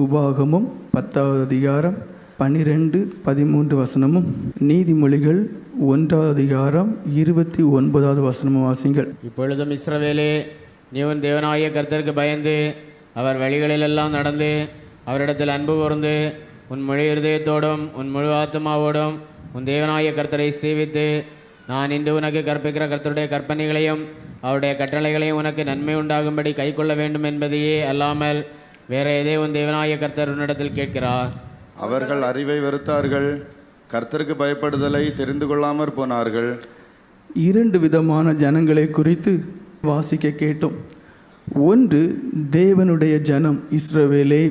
உபாகமும் 10வது அதிகாரம் 12, 13 வசனமும், நீதிமொழிகள் 1வது அதிகாரம் 29வது வசனமும் வாசிங்கள். இப்பொழுதும் இஸ்ரவேலே, நீ உன் தேவனாகிய கர்த்தருக்கு பயந்து அவர் வழிகளிலெல்லாம் நடந்து அவரிடத்தில் அன்பு கூர்ந்து உன் முழு இருதயத்தோடும் உன் முழு ஆத்மாவோடும் உன் தேவனாகிய கர்த்தரை சேவித்து நான் இன்று உனக்கு கற்பிக்கிற கர்த்தருடைய கற்பனைகளையும் அவருடைய கட்டளைகளையும் உனக்கு நன்மை உண்டாகும்படி கைக்கொள்ள வேண்டும் என்பதையே அல்லாமல் வேற எதே உன் தேவனாகிய கர்த்தர் உன்னிடத்தில் கேட்கிறார். அவர்கள் அறிவை வெறுத்தார்கள், கர்த்தருக்கு பயப்படுதலை தெரிந்து கொள்ளாமற் போனார்கள். 2 விதமான ஜனங்களை குறித்து வாசிக்க கேட்டோம். ஒன்று, தேவனுடைய ஜனம் இஸ்ரவேலே,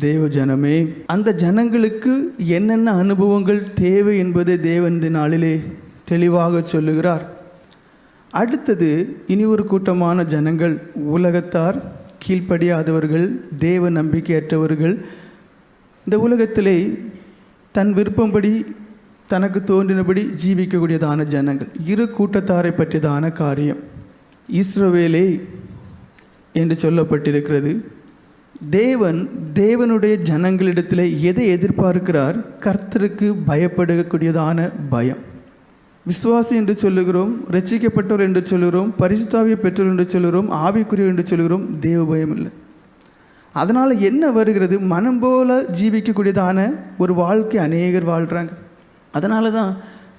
தேவ ஜனமே. அந்த ஜனங்களுக்கு என்னென்ன அனுபவங்கள் தேவை என்பதை தேவன் இந்த நாளிலே தெளிவாக சொல்லுகிறார். அடுத்தது, இனி ஒரு கூட்டமான ஜனங்கள், உலகத்தார், கீழ்ப்படியாதவர்கள், தேவ நம்பிக்கையற்றவர்கள், இந்த உலகத்திலே தன் விருப்பம்படி தனக்கு தோன்றினபடி ஜீவிக்கக்கூடியதான ஜனங்கள். 2 கூட்டத்தாரை பற்றியதான காரியம். இஸ்ரவேலே என்று சொல்லப்பட்டிருக்கிறது. தேவனுடைய ஜனங்களிடத்தில் எதை எதிர்பார்க்கிறார்? கர்த்தருக்கு பயப்படக்கூடியதான பயம். விசுவாசி என்று சொல்லுகிறோம், ரட்சிக்கப்பட்டவர் என்று சொல்லுகிறோம், பரிசுத்தாவியை பெற்றோர் என்று சொல்லுகிறோம், ஆவிக்குரியவர் என்று சொல்லுகிறோம். தேவ பயம் இல்லை. அதனால் என்ன வருகிறது? மனம் போல ஜீவிக்கக்கூடியதான ஒரு வாழ்க்கை அநேகர் வாழ்கிறாங்க. அதனால தான்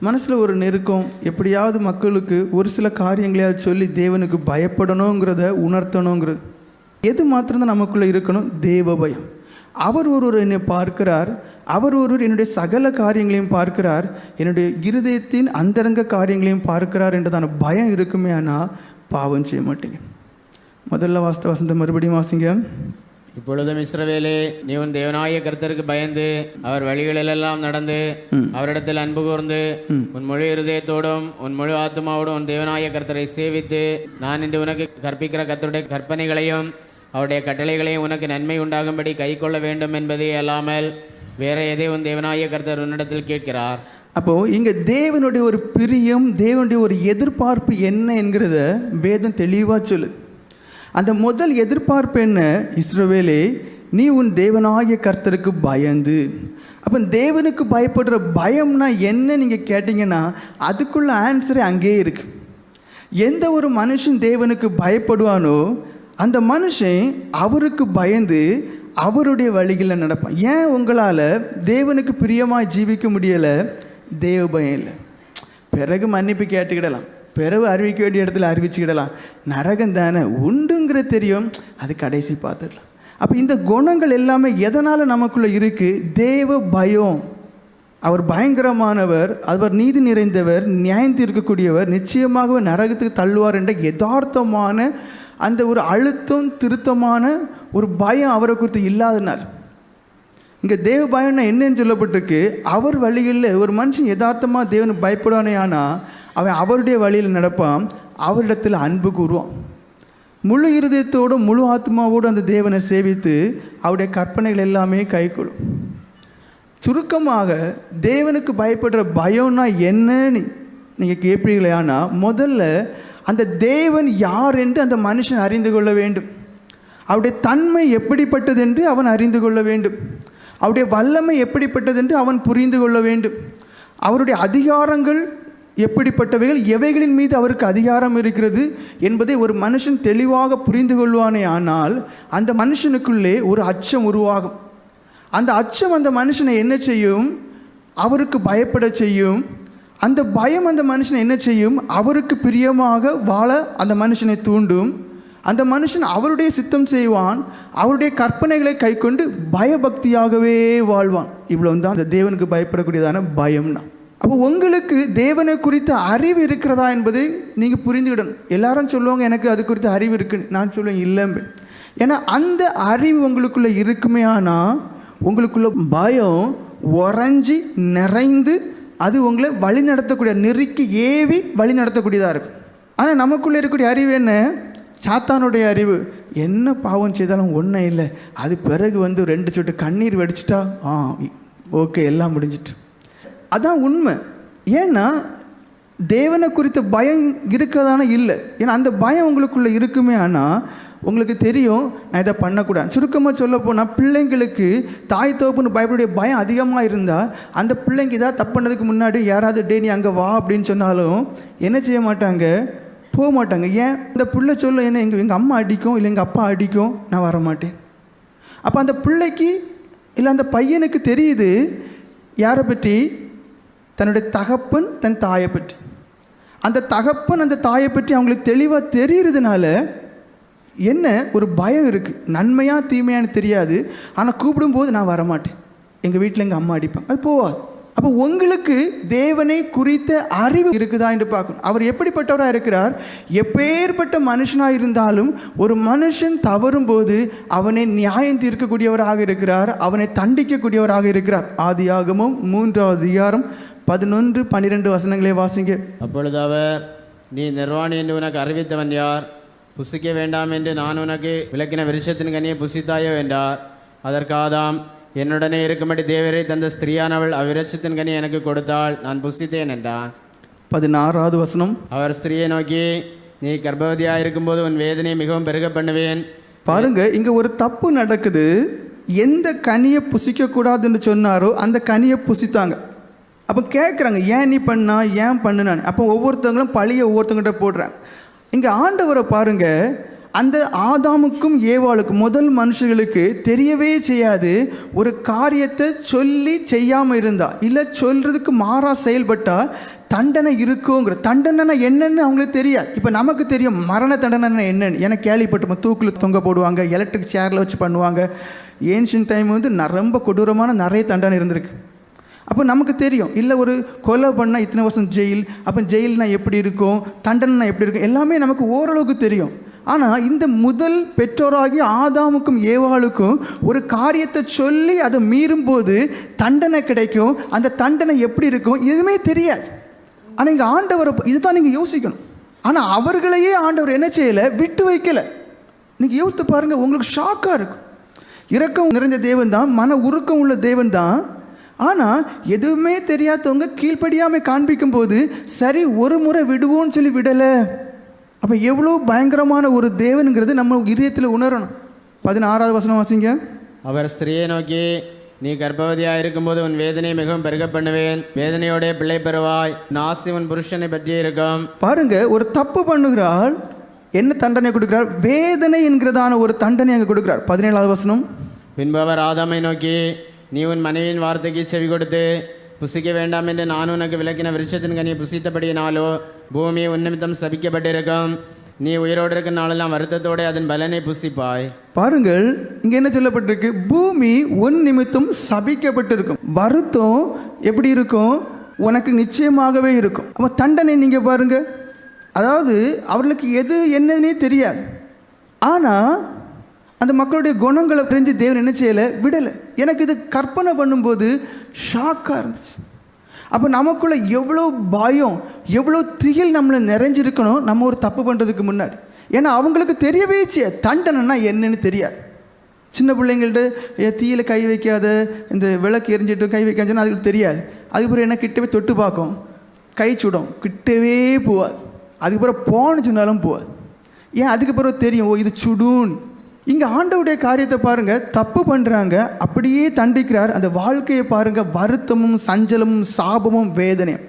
மனசில் ஒரு நெருக்கம். எப்படியாவது மக்களுக்கு ஒரு சில காரியங்களையாவது சொல்லி தேவனுக்கு பயப்படணுங்கிறத உணர்த்தணுங்கிறது. எது மாத்திரம்தான் நமக்குள்ளே இருக்கணும்? தேவ பயம். அவர் ஒருவர் என்னை பார்க்கிறார், அவர் ஒருவர் என்னுடைய சகல காரியங்களையும் பார்க்கிறார், என்னுடைய இருதயத்தின் அந்தரங்க காரியங்களையும் பார்க்கிறார் என்றதான பயம் இருக்குமே. ஆனால் பாவம் செய்ய மாட்டேங்க. முதல்ல வசந்த மறுபடியும் வாசிங்க. இப்பொழுதும் இஸ்ரவேலே, நீ உன் தேவனாகிய கர்த்தருக்கு பயந்து அவர் வழிகளிலெல்லாம் நடந்து அவரிடத்தில் அன்பு கூர்ந்து உன் முழு இருதயத்தோடும் உன் முழு ஆத்மாவோடும் உன் தேவனாகிய கர்த்தரை சேவித்து நான் இன்று உனக்கு கற்பிக்கிற கர்த்தருடைய கற்பனைகளையும் அவருடைய கட்டளைகளையும் உனக்கு நன்மை உண்டாகும்படி கைக்கொள்ள வேண்டும் என்பதே அல்லாமல் வேற எதை உன் தேவனாகிய கர்த்தர் உன்னிடத்தில் கேட்கிறார். அப்போது இங்கே தேவனுடைய ஒரு பிரியம், தேவனுடைய ஒரு எதிர்பார்ப்பு என்ன என்கிறத வேதம் தெளிவாக சொல்லுது. அந்த முதல் எதிர்பார்ப்பு என்ன? இஸ்ரவேலே, நீ உன் தேவனாகிய கர்த்தருக்கு பயந்து. அப்போ தேவனுக்கு பயப்படுற பயம்னா என்ன நீங்கள் கேட்டிங்கன்னா அதுக்குள்ள ஆன்சரே அங்கேயே இருக்குது. எந்த ஒரு மனுஷன் தேவனுக்கு பயப்படுவானோ அந்த மனுஷன் அவருக்கு பயந்து அவருடைய வழிகளில் நடப்பான். ஏன் உங்களால் தேவனுக்கு பிரியமாக ஜீவிக்க முடியலை? தேவ பயம் இல்லை. பிறகு மன்னிப்பு கேட்டுக்கிடலாம், பிறகு அறிவிக்க வேண்டிய இடத்துல அறிவிச்சுக்கிடலாம். நரகம் தானே உண்டுங்கிற தெரியும், அது கடைசி பார்த்துடலாம். அப்போ இந்த குணங்கள் எல்லாமே எதனால் நமக்குள்ளே இருக்குது? தேவ பயம். அவர் பயங்கரமானவர், அவர் நீதி நிறைந்தவர், நியாயம் தீர்க்கக்கூடியவர், நிச்சயமாகவே நரகத்துக்கு தள்ளுவார் என்ற யதார்த்தமான அந்த ஒரு அழுத்தம் திருத்தமான ஒரு பயம் அவரை குறித்து இல்லாதனால். இங்கே தேவ பயம்னா என்னன்னு சொல்லப்பட்டிருக்கு? அவர் வழிகளில் ஒரு மனுஷன் யதார்த்தமாக தேவனுக்கு பயப்படுவானே, ஆனால் அவன் அவருடைய வழியில் நடப்பான், அவரிடத்தில் அன்பு கூறுவான், முழு இருதயத்தோடும் முழு ஆத்மாவோடு அந்த தேவனை சேவித்து அவருடைய கற்பனைகள் எல்லாமே கைக்கொள்ளும். சுருக்கமாக தேவனுக்கு பயப்படுற பயம்னா என்னன்னு நீங்கள் கேட்பீங்களே. ஆனால் முதல்ல அந்த தேவன் யார் என்று அந்த மனுஷன் அறிந்து கொள்ள வேண்டும். அவருடைய தன்மை எப்படிப்பட்டது என்று அவன் அறிந்து கொள்ள வேண்டும். அவருடைய வல்லமை எப்படிப்பட்டது என்று அவன் புரிந்து கொள்ள வேண்டும். அவருடைய அதிகாரங்கள் எப்படிப்பட்டவைகள், எவைகளின் மீது அவருக்கு அதிகாரம் இருக்கிறது என்பதை ஒரு மனுஷன் தெளிவாக புரிந்து கொள்வானே. ஆனால் அந்த மனுஷனுக்குள்ளே ஒரு அச்சம் உருவாகும். அந்த அச்சம் அந்த மனுஷனை என்ன செய்யும்? அவருக்கு பயப்பட செய்யும். அந்த பயம் அந்த மனுஷனை என்ன செய்யும்? அவருக்கு பிரியமாக வாழ அந்த மனுஷனை தூண்டும். அந்த மனுஷன் அவருடைய சித்தம் செய்வான், அவருடைய கற்பனைகளை கை கொண்டு பயபக்தியாகவே வாழ்வான். இவ்வளவு தான் அந்த தேவனுக்கு பயப்படக்கூடியதான பயம்னா. அப்போ உங்களுக்கு தேவனை குறித்த அறிவு இருக்கிறதா என்பதை நீங்கள் புரிந்துவிடணும். எல்லாரும் சொல்லுவாங்க எனக்கு அது குறித்த அறிவு இருக்குன்னு. நான் சொல்லுவேன் இல்லைம்பு. ஏன்னா அந்த அறிவு உங்களுக்குள்ளே இருக்குமே. ஆனால் உங்களுக்குள்ள பயம் உறைஞ்சி நிறைந்து அது உங்களை வழி நடத்தக்கூடிய, நெருக்கி ஏவி வழி நடத்தக்கூடியதாக இருக்கும். ஆனால் நமக்குள்ளே இருக்கக்கூடிய அறிவு என்ன? சாத்தானுடைய அறிவு. என்ன பாவம் செய்தாலும் ஒன்றும் இல்லை, அது பிறகு 2 சொட்டு கண்ணீர் வடிச்சிட்டா ஓகே எல்லாம் முடிஞ்சிட்டு. அதான் உண்மை. ஏன்னா தேவனை குறித்த பயம் இருக்கதானே இல்லை. ஏன்னா அந்த பயம் உங்களுக்குள்ளே இருக்குமே. ஆனால் உங்களுக்கு தெரியும் நான் இதை பண்ணக்கூடாது. சுருக்கமாக சொல்ல போனால் பிள்ளைங்களுக்கு தாய் தகப்பன்னு பயப்படைய பயம் அதிகமாக இருந்தால் அந்த பிள்ளைங்க ஏதாவது தப்பு பண்ணதுக்கு முன்னாடி யாராவது டே நீ அங்கே வா அப்படின்னு சொன்னாலும் என்ன செய்ய மாட்டாங்க, போக மாட்டாங்க. ஏன்? இந்த பிள்ளை சொல்ல என்ன எங்கள் அம்மா அடிக்கும் இல்லை எங்கள் அப்பா அடிக்கும், நான் வரமாட்டேன். அப்போ அந்த பிள்ளைக்கு இல்லை அந்த பையனுக்கு தெரியுது யாரை பற்றி, தன்னுடைய தகப்பன் தன் தாயை பற்றி. அந்த தகப்பன் அந்த தாயை பற்றி அவங்களுக்கு தெளிவாக தெரிகிறதுனால என்ன ஒரு பயம் இருக்குது. நன்மையாக தீமையானு தெரியாது, ஆனால் கூப்பிடும்போது நான் வரமாட்டேன், எங்கள் வீட்டில் எங்கள் அம்மா அடிப்பாங்க, அது போகாது. அப்போ உங்களுக்கு தேவனை குறித்த அறிவு இருக்குதா என்று பார்க்கணும். அவர் எப்படிப்பட்டவராக இருக்கிறார்? எப்பேற்பட்ட மனுஷனாக இருந்தாலும் ஒரு மனுஷன் தவறும் போது அவனை நியாயம் தீர்க்கக்கூடியவராக இருக்கிறார், அவனை தண்டிக்கக்கூடியவராக இருக்கிறார். ஆதியாகமம் 3வது அதிகாரம் 11-12 வசனங்களே வாசிங்க. அப்பொழுது அவர், நீ நிர்வாணி என்று உனக்கு அறிவித்தவன் யார்? புசிக்க வேண்டாம் என்று நான் உனக்கு விளக்கின விருட்சத்தின் கனியை புசித்தாயோ என்றார். அதற்கு ஆதாம், என்னுடனே இருக்கும்படி தேவரை தந்த ஸ்திரீயானவள் அவ்விருட்சத்தின் கனி எனக்கு கொடுத்தாள், நான் புசித்தேன் என்றான். 16வது வசனம். அவர் ஸ்திரீயை நோக்கி, நீ கர்ப்பவதியாக இருக்கும்போது உன் வேதனையை மிகவும் பெருக பண்ணுவேன். பாருங்க, இங்கே ஒரு தப்பு நடக்குது. எந்த கனியை புசிக்கக்கூடாதுன்னு சொன்னாரோ அந்த கனியை புசித்தாங்க. அப்போ கேட்குறாங்க, ஏன் நீ பண்ணா, ஏன் பண்ணுனான்னு. அப்போ ஒவ்வொருத்தவங்களும் பழியை ஒவ்வொருத்தவங்கிட்ட போடுறாங்க. இங்கே ஆண்டவரை பாருங்க, அந்த ஆதாமுக்கும் ஏவாளுக்கும் முதல் மனுஷர்களுக்கு தெரியவே செய்யாது. ஒரு காரியத்தை சொல்லி செய்யாமல் இருந்தா இல்லை சொல்கிறதுக்கு மாறாக செயல்பட்டா தண்டனை இருக்குங்கிற தண்டனை என்னன்னு அவங்களுக்கு தெரியாது. இப்போ நமக்கு தெரியும் மரண தண்டனை என்னன்னு. எனக்கு கேள்விப்பட்டோம், தூக்கில் தொங்க போடுவாங்க, எலக்ட்ரிக் சேரில் வச்சு பண்ணுவாங்க. ஏன்ஷியன் டைம் வந்து ரொம்ப கொடூரமான நிறைய தண்டனை இருந்திருக்கு. அப்போ நமக்கு தெரியும், இல்லை ஒரு கொலை பண்ணால் இத்தனை வருஷம் ஜெயில், அப்போ ஜெயில்னா எப்படி இருக்கும், தண்டனை எப்படி இருக்கும், எல்லாமே நமக்கு ஓரளவுக்கு தெரியும். ஆனால் இந்த முதல் பெற்றோராகி ஆதாமுக்கும் ஏவாளுக்கும் ஒரு காரியத்தை சொல்லி அதை மீறும்போது தண்டனை கிடைக்கும். அந்த தண்டனை எப்படி இருக்கும் எதுவுமே தெரியாது. ஆனால் இங்கே ஆண்டவர் இதுதான் நீங்கள் யோசிக்கணும். ஆனால் அவர்களையே ஆண்டவர் என்ன செய்யலை, விட்டு வைக்கலை. நீங்கள் யோசித்து பாருங்கள், உங்களுக்கு ஷாக்காக இருக்கும். இரக்கம் நிறைந்த தேவன் தான், மன உருக்கம் உள்ள தேவன் தான். ஆனால் எதுவுமே தெரியாதவங்க கீழ்ப்படியாமல் காண்பிக்கும் போது சரி ஒரு முறை விடுவோன்னு சொல்லி விடலை. அப்போ எவ்வளோ பயங்கரமான ஒரு தேவனுங்கிறது நம்ம இதயத்தில் உணரணும். 16வது வசனம் வாசிங்க. அவர் ஸ்திரீயை நோக்கி, நீ கர்ப்பவதியாக இருக்கும்போது உன் வேதனையை மிகவும் பெருக பண்ணுவேன், வேதனையோட பிள்ளை பெறுவாய், நாசி உன் புருஷனை பற்றி இருக்கும். பாருங்க, ஒரு தப்பு பண்ணுகிறாள், என்ன தண்டனை கொடுக்கிறார்? வேதனை என்கிறதான ஒரு தண்டனை அங்கே கொடுக்கிறார். 17வது வசனம். பின்பு அவர் ஆதாமை நோக்கி, நீ உன் மனைவியின் வார்த்தைக்கு செவி கொடுத்து புசிக்க வேண்டாம் என்று நான் உனக்கு விளக்கின விருட்சத்தின் கனியை புசித்தபடியினாலோ பூமி உன் நிமித்தம் சபிக்கப்பட்டிருக்கும், நீ உயிரோடு இருக்கும் நாளெல்லாம் வருத்தத்தோடு அதன் பலனை புசிப்பாய். பாருங்கள், இங்கே என்ன சொல்லப்பட்டிருக்கு? பூமி உன் நிமித்தம் சபிக்கப்பட்டிருக்கும். வருத்தம் எப்படி இருக்கும்? உனக்கு நிச்சயமாகவே இருக்கும். அப்போ தண்டனை நீங்கள் பாருங்க, அதாவது அவர்களுக்கு எது என்னன்னே தெரியாது. ஆனால் அந்த மக்களுடைய குணங்களை புரிஞ்சு தேவன் என்ன செய்யலை, விடலை. எனக்கு இது கற்பனை பண்ணும்போது ஷாக்காக இருந்துச்சு. அப்போ நமக்குள்ள எவ்வளோ பயம், எவ்வளோ திகில் நம்மளை நிறைஞ்சிருக்கணும் நம்ம ஒரு தப்பு பண்ணுறதுக்கு முன்னாடி. ஏன்னா அவங்களுக்கு தெரியவே தண்டனைன்னா என்னன்னு தெரியாது. சின்ன பிள்ளைங்கள்ட்ட தீயில் கை வைக்காத, இந்த விளக்கு எரிஞ்சிட்டு கை வைக்காதுன்னு அதுக்கு தெரியாது. அதுக்கப்புறம் என்ன கிட்டவே தொட்டு பார்க்கும், கை சுடும், கிட்டவே போகாது. அதுக்கப்புறம் போன்னு சொன்னாலும் போகாது. ஏன்? அதுக்கப்புறம் தெரியும், ஓ இது சுடுன்னு. இங்கே ஆண்டவுடைய காரியத்தை பாருங்கள், தப்பு பண்ணுறாங்க, அப்படியே தண்டிக்கிறார். அந்த வாழ்க்கையை பாருங்கள், வருத்தமும் சஞ்சலமும் சாபமும் வேதனையும்.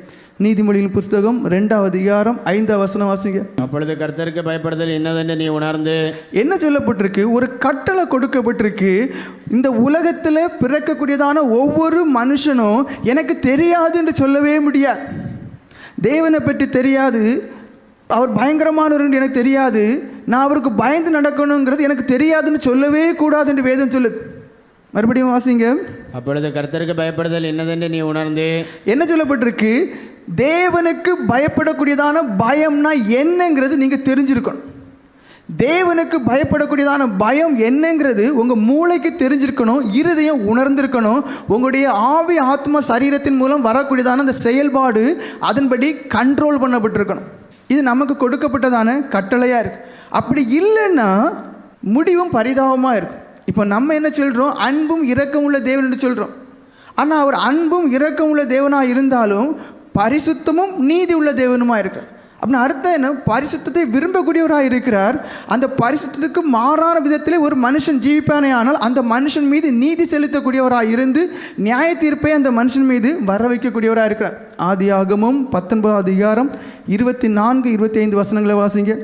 நீதிமொழியின் புஸ்தகம் 2வது அதிகாரம் 5வது வசனம் வாசிங்க. அப்பொழுது கர்த்தருக்கு பயப்படுதல் என்னதென்று நீ உணர்ந்து. என்ன சொல்லப்பட்டிருக்கு? ஒரு கட்டளை கொடுக்கப்பட்டிருக்கு. இந்த உலகத்தில் பிறக்கக்கூடியதான ஒவ்வொரு மனுஷனும் எனக்கு தெரியாது என்று சொல்லவே முடியாது. தேவனை பற்றி தெரியாது, அவர் பயங்கரமானவர் என்று எனக்கு தெரியாது, நான் அவருக்கு பயந்து நடக்கணுங்கிறது எனக்கு தெரியாதுன்னு சொல்லவே கூடாது என்று வேதம் சொல்லுது. மறுபடியும் வாசிங்க. அப்பொழுது கர்த்தருக்கு பயப்படுதல் என்னதென்று நீ உணர்ந்து. என்ன சொல்லப்பட்டிருக்கு? தேவனுக்கு பயப்படக்கூடியதான பயம்னா என்னங்கிறது நீங்கள் தெரிஞ்சிருக்கணும். தேவனுக்கு பயப்படக்கூடியதான பயம் என்னங்கிறது உங்கள் மூளைக்கு தெரிஞ்சிருக்கணும், இருதயம் உணர்ந்திருக்கணும். உங்களுடைய ஆவி ஆத்மா சரீரத்தின் மூலம் வரக்கூடியதான அந்த செயல்பாடு அதன்படி கண்ட்ரோல் பண்ணப்பட்டிருக்கணும். இது நமக்கு கொடுக்கப்பட்டதான கட்டளையாக இருக்குது. அப்படி இல்லைன்னா முடிவும் பரிதாபமாக இருக்கும். இப்போ நம்ம என்ன சொல்கிறோம்? அன்பும் இரக்கம் உள்ள தேவன் என்று சொல்கிறோம். ஆனால் அவர் அன்பும் இரக்கம் உள்ள தேவனாக இருந்தாலும் பரிசுத்தமும் நீதி உள்ள தேவனுமாக இருக்கிறார். அப்படின்னு அர்த்தம் என்ன? பரிசுத்தத்தை விரும்பக்கூடியவராக இருக்கிறார். அந்த பரிசுத்தத்துக்கு மாறான விதத்திலே ஒரு மனுஷன் ஜீவிப்பானே ஆனால் அந்த மனுஷன் மீது நீதி செலுத்தக்கூடியவராக இருந்து நியாய தீர்ப்பை அந்த மனுஷன் மீது வர வைக்கக்கூடியவராக இருக்கிறார். ஆதியாகமம் 19 அதிகாரம் 24, 25 வசனங்களை வாசிங்க.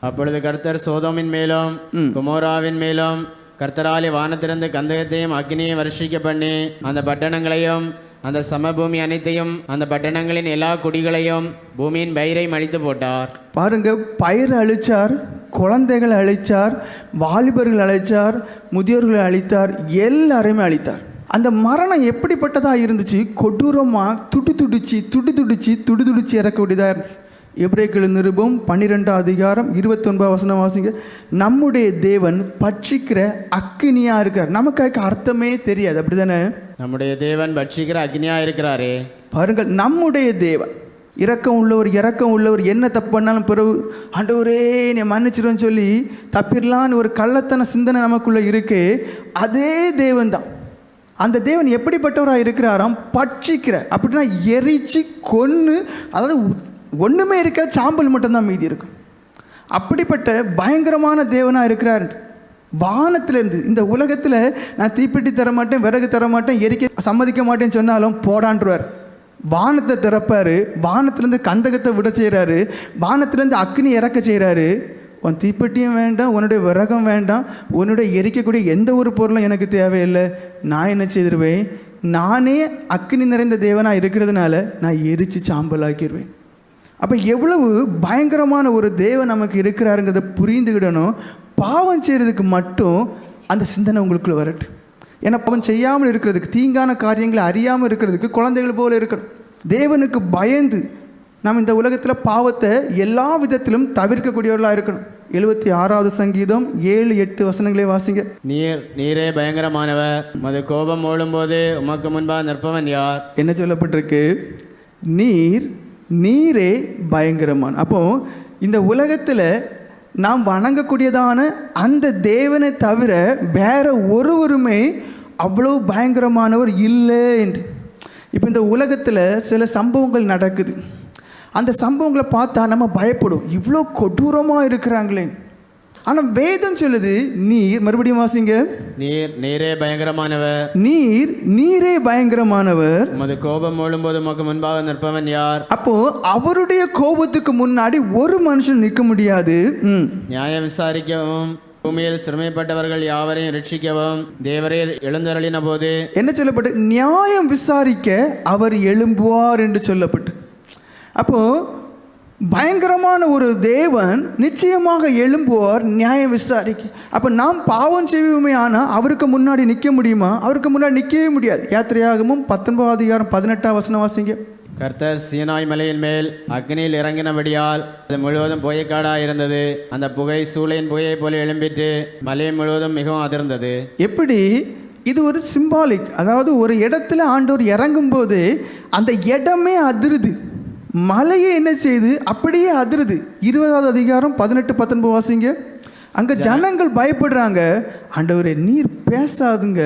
அப்பொழுது கர்த்தர் சோதோமின் மேலும் குமோராவின் மேலும் கர்த்தராலே வானத்திலிருந்து கந்தகத்தையும் அக்னியையும் வருஷிக்க பண்ணி அந்த பட்டணங்களையும் அந்த சமபூமி அனைத்தையும் அந்த பட்டணங்களின் எல்லா குடிகளையும் பூமியின் பயிரை மடித்து போட்டார். பாருங்க, பயிர் அழிச்சார், குழந்தைகளை அழிச்சார், வாலிபர்கள் அழிச்சார், முதியோர்களை அழித்தார், எல்லாரையுமே அழித்தார். அந்த மரணம் எப்படிப்பட்டதாக இருந்துச்சு? கொடூரமாக துடிதுடிச்சு இறக்கக்கூடியதாக இருந்துச்சு. எபிரேயர்களின் நிருபம் 12 அதிகாரம் 29 வசனம் வாசிங்க. நம்முடைய தேவன் பட்சிக்கிற அக்கினியா இருக்கார். நமக்கு அர்த்தமே தெரியாது, அப்படிதானே? நம்முடைய தேவன் பட்சிக்கிற அக்னியா இருக்கிறாரே. பாருங்கள், நம்முடைய தேவன் இரக்கம் உள்ளவர் என்ன தப்பு பண்ணாலும் பிறகு ஆண்டவரே என்னை மன்னிச்சிருன்னு சொல்லி தப்பிடலான்னு ஒரு கள்ளத்தன சிந்தனை நமக்குள்ள இருக்கு. அதே தேவன் தான். அந்த தேவன் எப்படிப்பட்டவராக இருக்கிறாராம்? பட்சிக்கிற, அப்படின்னா எரிச்சு கொன்று, அதாவது ஒன்றுமே இருக்க, சாம்பல் மட்டும்தான் மீதி இருக்கும். அப்படிப்பட்ட பயங்கரமான தேவனாக இருக்கிறார். வானத்திலிருந்து இந்த உலகத்தில் நான் தீப்பெட்டி தர மாட்டேன், விறகு தர மாட்டேன், எரிக்க சம்மதிக்க மாட்டேன்னு சொன்னாலும் போடான்றார். வானத்தை திறப்பார், வானத்திலேருந்து கந்தகத்தை விட செய்கிறாரு, வானத்திலேருந்து அக்னி இறக்க செய்கிறாரு. உன் தீப்பெட்டியும் வேண்டாம், உன்னுடைய விறகம் வேண்டாம், உன்னுடைய எரிக்கக்கூடிய எந்த ஒரு பொருளும் எனக்கு தேவையில்லை. நான் என்ன செய்திருவேன்? நானே அக்னி நிறைந்த தேவனாக இருக்கிறதுனால நான் எரித்து சாம்பலாக்கிடுவேன். அப்போ எவ்வளவு பயங்கரமான ஒரு தேவன் நமக்கு இருக்கிறாருங்கிறத புரிந்துக்கிடணும். பாவம் செய்கிறதுக்கு மட்டும் அந்த சிந்தனை உங்களுக்குள்ள வரட்டு. ஏன்னா பாவம் செய்யாமல் இருக்கிறதுக்கு, தீங்கான காரியங்களை அறியாமல் இருக்கிறதுக்கு குழந்தைகள் போல இருக்கணும். தேவனுக்கு பயந்து நாம் இந்த உலகத்தில் பாவத்தை எல்லா விதத்திலும் தவிர்க்கக்கூடியவர்களாக இருக்கணும். 76வது சங்கீதம் 7-8 வசனங்களே வாசிங்க. நீரே பயங்கரமானவர், உமது கோபம் ஓடும்போது உமக்கு முன்பாக நிற்பவன் யார்? என்ன சொல்லப்பட்டிருக்கு? நீரே பயங்கரமான. அப்போ இந்த உலகத்தில் நாம் வணங்கக்கூடியதான அந்த தேவனை தவிர வேற ஒருவருமே அவ்வளோ பயங்கரமானவர் இல்லை என்று. இப்போ இந்த உலகத்தில் சில சம்பவங்கள் நடக்குது. அந்த சம்பவங்களை பார்த்தா நம்ம பயப்படும், இவ்வளோ கொடூரமாக இருக்கிறாங்களே. ஆனால் வேதம் சொல்லுது நீர், மறுபடியும் வாசிங்க, நீரே பயங்கரமானவர், நீரே பயங்கரமானவர், உமது கோபம் ஓடும்போது உமக்கு முன்பாக நிற்பவன் யார்? அப்போ அவருடைய கோபத்துக்கு முன்னாடி ஒரு மனுஷன் நிற்க முடியாது. நியாயம் விசாரிக்கவும் பூமியில் சிறுமைப்பட்டவர்கள் யாவரையும் ரட்சிக்கவும் தேவரீர் எழுந்தருளின போது என்ன சொல்லப்பட்டு? நியாயம் விசாரிக்க அவர் எழும்புவார் என்று சொல்லப்பட்டு. அப்போ பயங்கரமான ஒரு தேவன் நிச்சயமாக எழும்புவார் நியாயம் விசாரிக்க. அப்போ நாம் பாவம் செய்வோமே, ஆனால் அவருக்கு முன்னாடி நிற்க முடியுமா? அவருக்கு முன்னாடி நிற்கவே முடியாது. யாத்திரையாகமும் 19 அதிகாரம் 18 வசனம் வாசிங்க. கர்த்தர் சீனாய் மலையின் மேல் அக்னியில் இறங்கினபடியால் அது முழுவதும் புகைக்காடாக இருந்தது. அந்த புகை சூளையின் புகையை போல எழும்பிட்டு மலை முழுவதும் மிகவும் அதிர்ந்தது. எப்படி? இது ஒரு சிம்பாலிக். அதாவது ஒரு இடத்துல ஆண்டவர் இறங்கும்போது அந்த இடமே அதிருது. மலையை என்ன செய்யுது? அப்படியே அதிருது. 20வது அதிகாரம் 18-19 வாசிங்க. அங்கே ஜனங்கள் பயப்படுறாங்க. ஆண்டவரே நீர் பேசாதுங்க,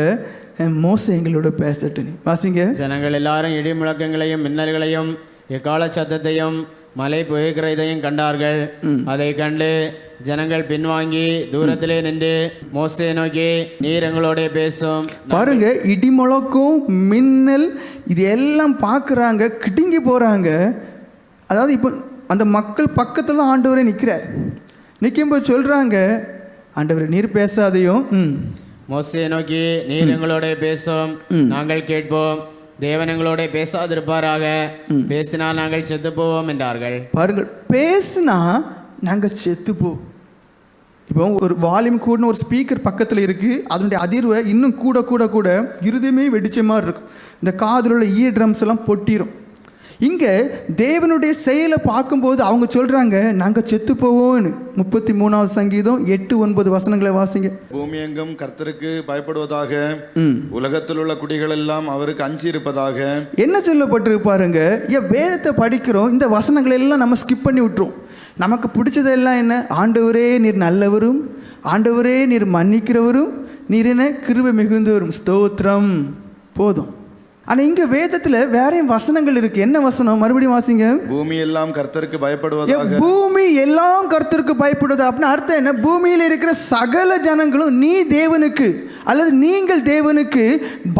மோசே எங்களோட பேசட்டு. நீ வாசிங்க. ஜனங்கள் எல்லாரும் இடி முழக்கங்களையும் மின்னல்களையும் எக்கால சத்தத்தையும் மலை புகைக்கிறதையும் கண்டார்கள். அதை கண்டு ஜனங்கள் பின்வாங்கி தூரத்திலே நின்று மோசே நோக்கி, நீர் எங்களோட பேசும். பாருங்க, இடி முழக்கம், மின்னல், இது எல்லாம் பார்க்குறாங்க, கிடுங்கி போகிறாங்க. அதாவது இப்போ அந்த மக்கள் பக்கத்தில் தான் ஆண்டவரே நிற்கிறார். நிற்கும்போது சொல்கிறாங்க, ஆண்டவரே நீர் பேசாதையும். மோசே நோக்கி, நீர் எங்களோட பேசும், நாங்கள் கேட்போம். தேவன் எங்களோட பேசாதிருப்பாராக, பேசினால் நாங்கள் செத்து போவோம் என்றார்கள். பாருங்கள், பேசினா நாங்கள் செத்து போவோம். இப்போ ஒரு வால்யூம் கூடன்னு ஒரு ஸ்பீக்கர் பக்கத்தில் இருக்குது. அதனுடைய அதிர்வை இன்னும் கூட இருதயமே வெடிச்ச மாதிரி இருக்கும். இந்த காதில் உள்ள இயர் ட்ரம்ஸ் எல்லாம் பொட்டிடும். இங்கே தேவனுடைய செயலை பார்க்கும்போது அவங்க சொல்கிறாங்க, நாங்கள் செத்து போவோம்னு. 33வது சங்கீதம் 8-9 வசனங்களை வாசிங்க. பூமி எங்கும் கர்த்தருக்கு பயப்படுவதாக, உலகத்தில் உள்ள குடிகள் எல்லாம் அவருக்கு அஞ்சி இருப்பதாக. என்ன சொல்லப்பட்டிருக்கு பாருங்க. ஏன் வேதத்தை படிக்கிறோம், இந்த வசனங்களை எல்லாம் நம்ம ஸ்கிப் பண்ணி விட்டுரும். நமக்கு பிடிச்சதெல்லாம் என்ன? ஆண்டவரே நீர் நல்லவரும், ஆண்டவரே நீர் மன்னிக்கிறவரும், நீர் என்ன கிருபை மிகுந்தவரும், ஸ்தோத்திரம். போதும். ஆனா இங்க வேதத்துல வேறையும் வசனங்கள் இருக்கு. என்ன வசனம்? மறுபடியும் வாசிங்க. பூமி எல்லாம் கர்த்தருக்கு பயப்படுவதாக. பூமி எல்லாம் கர்த்தருக்கு பயப்படுவது அப்படின்னா அர்த்தம் என்ன? பூமியில் இருக்கிற சகல ஜனங்களும் நீ தேவனுக்கு அல்லது நீங்கள் தேவனுக்கு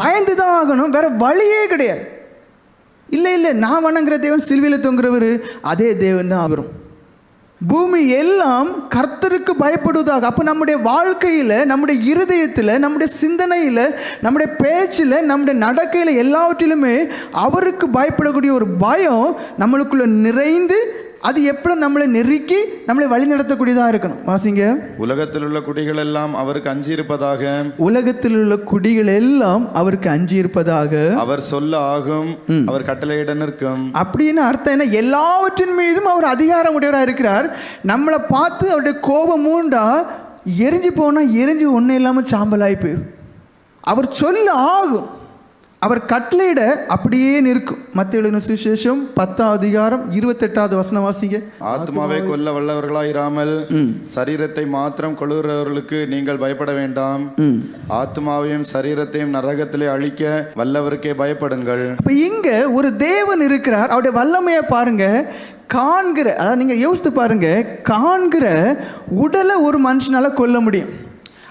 பயந்துதான் ஆகணும், வேற வழியே கிடையாது. இல்லை நான் வணங்குற தேவன் சிலுவையில் தொங்குறவர், அதே தேவன் தான் அவரும். பூமி எல்லாம் கர்த்தருக்கு பயப்படுவதாக. அப்போ நம்முடைய வாழ்க்கையில், நம்முடைய இருதயத்தில், நம்முடைய சிந்தனையில், நம்முடைய பேச்சில், நம்முடைய நடக்கையில் எல்லாவற்றிலுமே அவருக்கு பயப்படக்கூடிய ஒரு பயம் நம்மளுக்குள்ள நிறைந்து அது எப்படி நம்மளை நெருக்கி நம்மளை வழி நடத்தக்கூடியதாக இருக்கணும். வாசிங்க. உலகத்தில் உள்ள குடிகள் எல்லாம் அவருக்கு அஞ்சி இருப்பதாக. உலகத்தில் உள்ள குடிகள் எல்லாம் அவருக்கு அஞ்சி இருப்பதாக. அவர் சொல்ல ஆகும், அவர் கட்டளையிட நிற்கும். அப்படின்னு அர்த்தம் என்ன? எல்லாவற்றின் மீதும் அவர் அதிகாரம் உடையவராக இருக்கிறார். நம்மளை பார்த்து அவருடைய கோபம் மூண்டா எரிஞ்சு போனால் எரிஞ்சு ஒன்றும் இல்லாமல் சாம்பலாகி போயிடும். அவர் சொல்ல ஆகும், அவர் கட்டளையிட அப்படியே நிற்கும். மத்தேயு எழுதின சுவிசேஷம் 10ஆம் அதிகாரம் 28வது வசனம் வாசிங்க. ஆத்மாவை கொல்ல வல்லவர்களாயிராமல் சரீரத்தை மாத்திரம் கொள்ளுகிறவர்களுக்கு நீங்கள் பயப்பட வேண்டாம். ஆத்மாவையும் சரீரத்தையும் நரகத்திலே அழிக்க வல்லவருக்கே பயப்படுங்கள். அப்ப இங்க ஒரு தேவன் இருக்கிறார். அவருடைய வல்லமையை பாருங்க. காண்கிற, அதாவது நீங்க யோசித்து பாருங்க, காண்கிற உடலை ஒரு மனுஷனால கொல்ல முடியும்,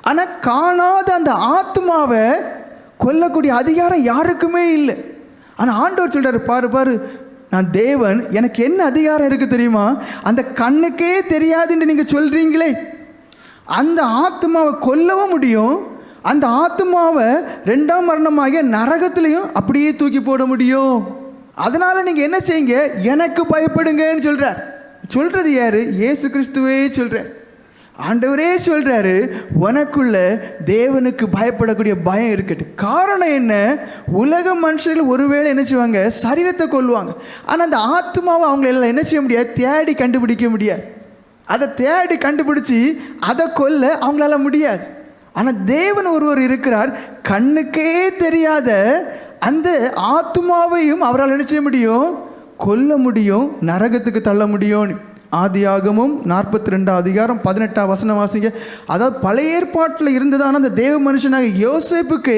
ஆனா காணாத அந்த ஆத்மாவை கொல்லக்கூடிய அதிகாரம் யாருக்குமே இல்லை. ஆனால் ஆண்டவர் சொல்றாரு, பாரு நான் தேவன், எனக்கு என்ன அதிகாரம் இருக்கு தெரியுமா? அந்த கண்ணுக்கே தெரியாதுன்னு நீங்க சொல்றீங்களே, அந்த ஆத்மாவை கொல்லவும் முடியும், அந்த ஆத்மாவை 2ஆம் மரணமாகிய நரகத்திலையும் அப்படியே தூக்கி போட முடியும். அதனால நீங்க என்ன செய்யுங்க, எனக்கு பயப்படுங்கன்னு சொல்றார். சொல்றது யாரு? இயேசு கிறிஸ்துவே சொல்றார். ஆண்டவரே சொல்றாரு, உனக்குள்ள தேவனுக்கு பயப்படக்கூடிய பயம் இருக்கட்டும். காரணம் என்ன? உலக மனுஷர்கள் ஒருவேளை என்ன செய்வாங்க, சரீரத்தை கொல்லுவாங்க, ஆனால் அந்த ஆத்மாவை அவங்கள என்ன செய்ய முடியாது, தேடி கண்டுபிடிக்க முடியாது. அதை தேடி கண்டுபிடிச்சி அதை கொல்ல அவங்களால முடியாது. ஆனால் தேவன் ஒருவர் இருக்கிறார், கண்ணுக்கே தெரியாத அந்த ஆத்மாவையும் அவரால் என்ன செய்ய முடியும், கொல்ல முடியும், நரகத்துக்கு தள்ள முடியும். ஆதியாகமும் 42ஆம் அதிகாரம் 18ஆம் வசனம் வாசிங்க. அதாவது பழைய ஏற்பாட்டில் இருந்ததான அந்த தேவ மனுஷனாக யோசேப்புக்கு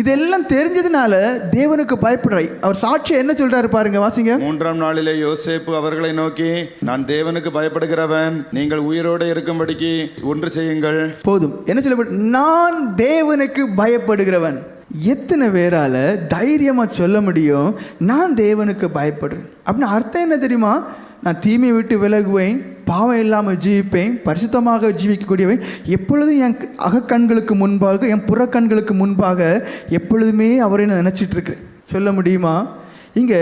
இதெல்லாம் தெரிஞ்சதுனால தேவனுக்கு பயப்படுறாய். அவர் சாட்சியை என்ன சொல்றாரு பாருங்க, வாசிங்க. 3ஆம் நாளிலே யோசேப்பு அவர்களை நோக்கி, நான் தேவனுக்கு பயப்படுகிறவன், நீங்கள் உயிரோடு இருக்கும்படிக்கு ஒன்று செய்யுங்கள். போதும். என்ன சொல்ல, நான் தேவனுக்கு பயப்படுகிறவன். எத்தனை பேரால தைரியமா சொல்ல முடியும் நான் தேவனுக்கு பயப்படுறேன் அப்படின்னு? அர்த்தம் என்ன தெரியுமா? நான் தீமையை விட்டு விலகுவேன், பாவம் இல்லாமல் ஜீவிப்பேன், பரிசுத்தமாக ஜீவிக்கக்கூடியவன், எப்பொழுதும் என் அகக்கண்களுக்கு முன்பாக, என் புறக்கண்களுக்கு முன்பாக எப்பொழுதுமே அவரை நான் நினச்சிட்டு இருக்கிறேன். சொல்ல முடியுமா? இங்கே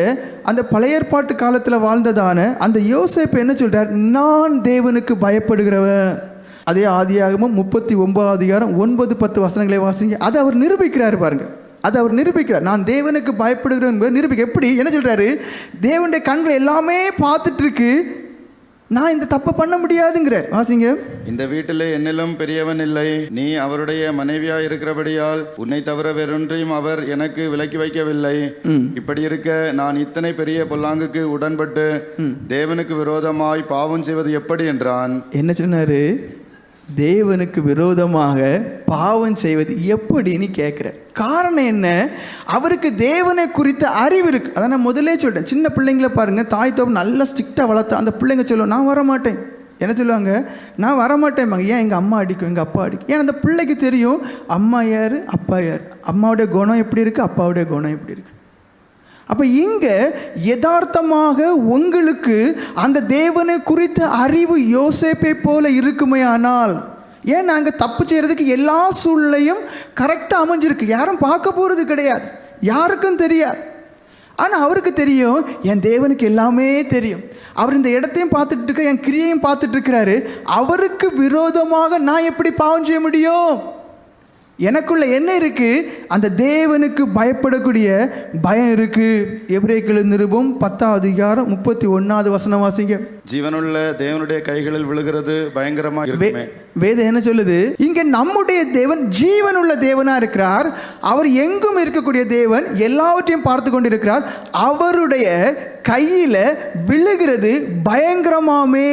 அந்த பழைய ஏற்பாட்டு காலத்தில் வாழ்ந்ததான அந்த யோசேப்பு என்ன சொல்கிறார், நான் தேவனுக்கு பயப்படுகிறவன். அதே ஆதியாகமும் 39ஆம் அதிகாரம் 9-10 வசனங்களை வாசிங்க. அதை அவர் நிரூபிக்கிறார் பாருங்க. அதை அவர் நிரூபிக்கிறார். நான் தேவனுக்கு பயப்படுகிறேன் என்பது நிரூபிக்க. எப்படி? என்ன சொல்றாரு? தேவனுடைய கண்கள் எல்லாமே பார்த்துட்டு இருக்கு, நான் இந்த தப்பை பண்ண முடியாதுங்கிற. வாசிங்க. இந்த வீட்டிலே என்னிலும் பெரியவன் இல்லை, நீ அவருடைய மனைவியா இருக்கிறபடியால் உன்னை தவிர வேறொன்றையும் அவர் எனக்கு விலக்கி வைக்கவில்லை. இப்படி இருக்க நான் இத்தனை பெரிய பொல்லாங்குக்கு உடன்பட்டு தேவனுக்கு விரோதமாய் பாவம் செய்வது எப்படி என்றான். என்ன சொன்னாரு? தேவனுக்கு விரோதமாக பாவம் செய்வது எப்படின்னு கேட்குற. காரணம் என்ன? அவருக்கு தேவனை குறித்த அறிவு இருக்கு. அதை நான் முதலே சொல்லிட்டேன். சின்ன பிள்ளைங்கள பாருங்க, தாய் தோப்பு நல்லா ஸ்ட்ரிக்டாக வளர்த்தா அந்த பிள்ளைங்க சொல்லுவோம், நான் வரமாட்டேன். என்ன சொல்லுவாங்க? நான் வரமாட்டேன்பாங்க. ஏன்? எங்கள் அம்மா அடிக்கும், எங்கள் அப்பா அடிக்கும். ஏன்னா அந்த பிள்ளைக்கு தெரியும் அம்மா யார், அப்பா யார், அம்மாவுடைய குணம் எப்படி இருக்குது, அப்பாவுடைய குணம் எப்படி இருக்குது. அப்போ இங்கே யதார்த்தமாக உங்களுக்கு அந்த தேவனை குறித்த அறிவு யோசேப்பை போல இருக்குமே. ஆனால் ஏன் நாங்கள் தப்பு செய்கிறதுக்கு எல்லா சூழ்நிலையும் கரெக்டாக அமைஞ்சிருக்கு, யாரும் பார்க்க போகிறது கிடையாது, யாருக்கும் தெரியாது. ஆனால் அவருக்கு தெரியும், என் தேவனுக்கு எல்லாமே தெரியும். அவர் இந்த இடத்தையும் பார்த்துட்டு இருக்க, என் கிரியையும் பார்த்துட்டு இருக்கிறாரு. அவருக்கு விரோதமாக நான் எப்படி பாவம் செய்ய முடியும்? எனக்குள்ள என்ன இருக்கு? அந்த தேவனுக்கு பயப்படக்கூடிய பயம் இருக்கு. எபிரேயர் நிருபம் 10ஆம் அதிகாரம் 31வது வசனம் வாசிங்க. ஜீவனுள்ள தேவனுடைய கைகளில் விழுகிறது பயங்கரமா இருக்குமே. வேதம் என்ன சொல்லுது? இங்க நம்முடைய தேவன் ஜீவனுள்ள தேவனா இருக்கிறார். அவர் எங்கும் இருக்கக்கூடிய தேவன், எல்லாவற்றையும் பார்த்து கொண்டிருக்கிறார். அவருடைய கையில விழுகிறது பயங்கரமாமே.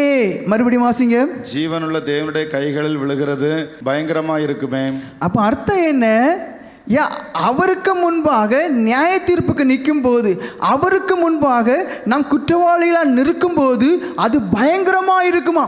மறுபடியும் வாசிங்க. ஜீவனுள்ள தேவனுடைய கைகளில் விழுகிறது பயங்கரமா இருக்குமே. அப்ப அர்த்தம் என்ன? அவருக்கு முன்பாக நியாய தீர்ப்புக்கு நிற்கும் போது, அவருக்கு முன்பாக நாம் குற்றவாளிகளாக நிற்கும்போது அது பயங்கரமாக இருக்குமா?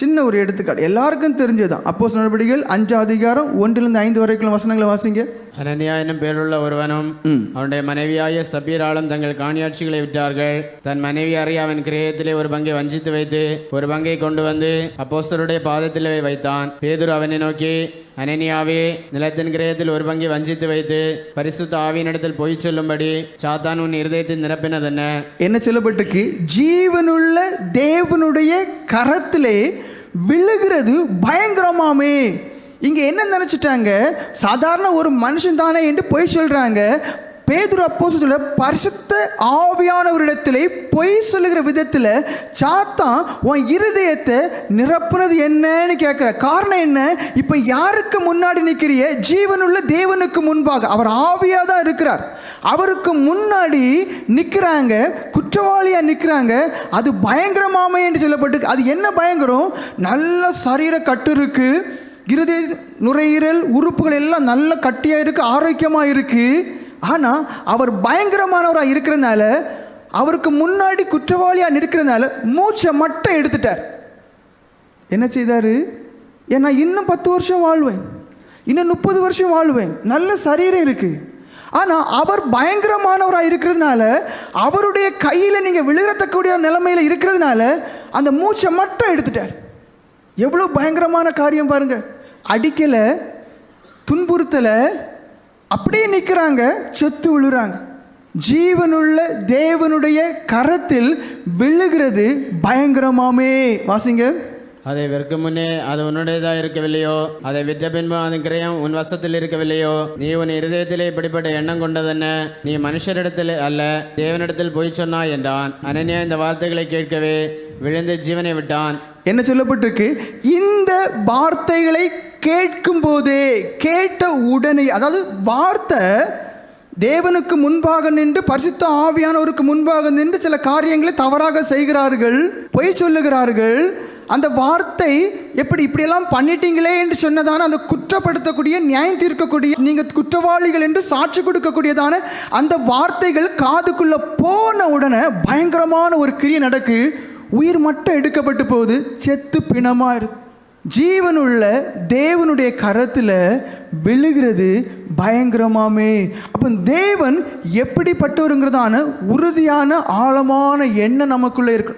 சின்ன ஒரு எடுத்துக்காட்டு, எல்லாருக்கும் தெரிஞ்சதுதான். அப்போஸ்தலர் நடவடிக்கைகள் 5 அதிகாரம் 1-5 வரைக்கும் வசனங்களை வாசிங்க. அனனியா என்னும் பேருள்ள ஒருவனும் அவனுடைய மனைவியாய சப்பீராலும் தங்கள் காணியாட்சிகளை விட்டார்கள். தன் மனைவி அறிய அவன் கிரயத்திலே ஒரு பங்கை வஞ்சித்து வைத்து ஒரு பங்கை கொண்டு வந்து அப்போஸ்தலருடைய பாதத்திலே வைத்தான். பேதுரு அவனை நோக்கி, அனனியாவே, நிலத்தின் கிரயத்தில் ஒரு பங்கை வஞ்சித்து வைத்து பரிசுத்த ஆவியினிடத்தில் பொய் சொல்லும்படி சாத்தான் உன் இருதயத்தில் நிரப்பினதென்ன? என்ன சொல்லப்பட்டிருக்கு? ஜீவனுள்ள தேவனுடைய கரத்திலே விழுகிறது பயங்கரமாமே. இங்க என்ன நினைச்சிட்டாங்க? சாதாரண ஒரு மனுஷன் தானே என்று பொய் சொல்றாங்க. பேதுரு அப்போஸ்தலர் பரிசுத்த ஆவியானவரிடத்திலே பொய் சொல்லுகிற விதத்தில் சாத்தான் உன் இருதயத்தை நிரப்புனது என்னன்னு கேட்குற. காரணம் என்ன? இப்போ யாருக்கு முன்னாடி நிற்கிறிய? ஜீவனுள்ள தேவனுக்கு முன்பாக. அவர் ஆவியாக தான் இருக்கிறார். அவருக்கு முன்னாடி நிற்கிறாங்க, குற்றவாளியாக நிற்கிறாங்க. அது பயங்கரமாமே என்று சொல்லப்பட்டு. அது என்ன பயங்கரம்? நல்ல சரீர கட்டு இருக்கு, இருதய நுரையீரல் உறுப்புகள் எல்லாம் நல்ல கட்டியாக இருக்குது, ஆரோக்கியமாக இருக்குது. ஆனால் அவர் பயங்கரமானவராக இருக்கிறதுனால, அவருக்கு முன்னாடி குற்றவாளியாக நிற்கிறதுனால மூச்சை மட்டும் எடுத்துட்டார். என்ன செய்தார்? ஏன்னா இன்னும் 10 வருஷம் வாழ்வேன், இன்னும் 30 வருஷம் வாழ்வேன், நல்ல சரீரம் இருக்குது. ஆனால் அவர் பயங்கரமானவராக இருக்கிறதுனால, அவருடைய கையில் நீங்கள் விழுகிறக்கூடிய நிலைமையில் இருக்கிறதுனால அந்த மூச்சை மட்டும் எடுத்துட்டார். எவ்வளோ பயங்கரமான காரியம் பாருங்க. அடிக்கலை, துன்புறுத்தலை, அப்படியே நிற்கிறாங்க, செத்து விழுறாங்க. ஜீவனுள்ள தேவனுடைய கரத்தில் விழுகிறது பயங்கரமாமே. வாசிங்க. அதை விற்கும் முன்னே அது உன்னுடையதாக இருக்கவில்லையோ? அதை விற்ற பின்பு அதன் கிரயம் உன் வசத்தில் இருக்கவில்லையோ? நீ உன் இருதயத்திலே இப்படிப்பட்ட எண்ணம் கொண்டதென்ன? நீ மனுஷரிடத்தில் அல்ல தேவனிடத்தில் பொய் சொன்னாய் என்றான். அனனியா இந்த வார்த்தைகளை கேட்கவே விழுந்து ஜீவனை விட்டான். என்ன சொல்லப்பட்டிருக்கு? இந்த வார்த்தைகளை கேட்கும் போதே, கேட்ட உடனே, அதாவது வார்த்தை தேவனுக்கு முன்பாக நின்று, பரிசுத்த ஆவியானவருக்கு முன்பாக நின்று சில காரியங்களை தவறாக செய்கிறார்கள், பொய் சொல்லுகிறார்கள். அந்த வார்த்தை இப்படியெல்லாம் பண்ணிட்டீங்களே என்று சொன்னதான அந்த குற்றப்படுத்தக்கூடிய, நியாயம் தீர்க்கக்கூடிய, நீங்கள் குற்றவாளிகள் என்று சாட்சி கொடுக்கக்கூடியதான அந்த வார்த்தைகள் காதுக்குள்ள போன உடனே பயங்கரமான ஒரு கிரியை நடக்கு. உயிர் மட்டும் எடுக்கப்பட்டு போகுது, செத்து பிணமாக இருக்கு. ஜீவனுள்ள தேவனுடைய கரத்தில் விழுகிறது பயங்கரமாமே. அப்போ தேவன் எப்படிப்பட்டவருங்கிறதான உறுதியான ஆழமான எண்ணம் நமக்குள்ளே இருக்கு.